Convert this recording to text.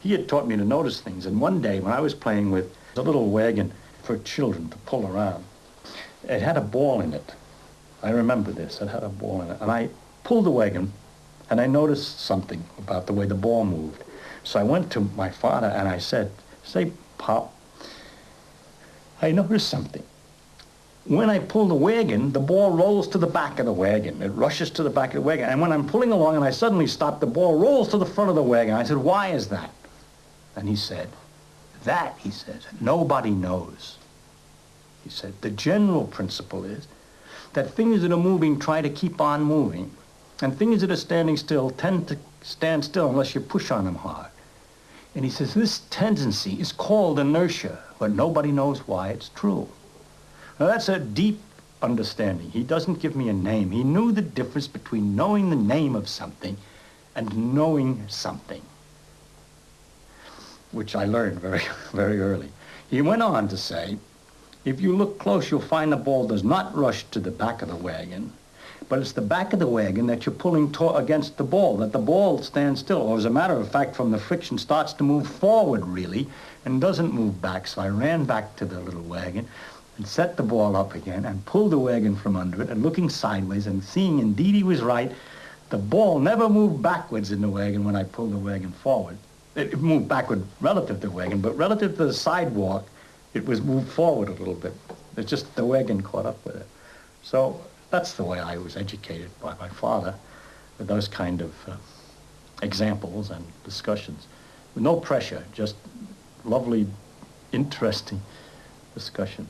he had taught me to notice things. And one day when I was playing with a little wagon for children to pull around, it had a ball in it. I remember this. It had a ball in it. And I pulled the wagon, and I noticed something about the way the ball moved. So I went to my father and I said, "Say, Pop, I noticed something. When I pull the wagon, the ball rolls to the back of the wagon. It rushes to the back of the wagon. And when I'm pulling along and I suddenly stop, the ball rolls to the front of the wagon." I said, "Why is that?" And he said, "That," he says, "nobody knows." He said, "The general principle is that things that are moving try to keep on moving, and things that are standing still tend to stand still unless you push on them hard." And he says, "This tendency is called inertia, but nobody knows why it's true." Now that's a deep understanding. He doesn't give me a name. He knew the difference between knowing the name of something and knowing something, which I learned very, very early. He went on to say, if you look close, you'll find the ball does not rush to the back of the wagon, but it's the back of the wagon that you're pulling against the ball, that the ball stands still, or as a matter of fact, from the friction, starts to move forward, really, and doesn't move back. So I ran back to the little wagon and set the ball up again and pulled the wagon from under it, and looking sideways and seeing indeed he was right, the ball never moved backwards in the wagon when I pulled the wagon forward. It moved backward relative to the wagon, but relative to the sidewalk, it was moved forward a little bit. It's just the wagon caught up with it. So that's the way I was educated by my father, with those kind of examples and discussions. With no pressure, just lovely, interesting discussions.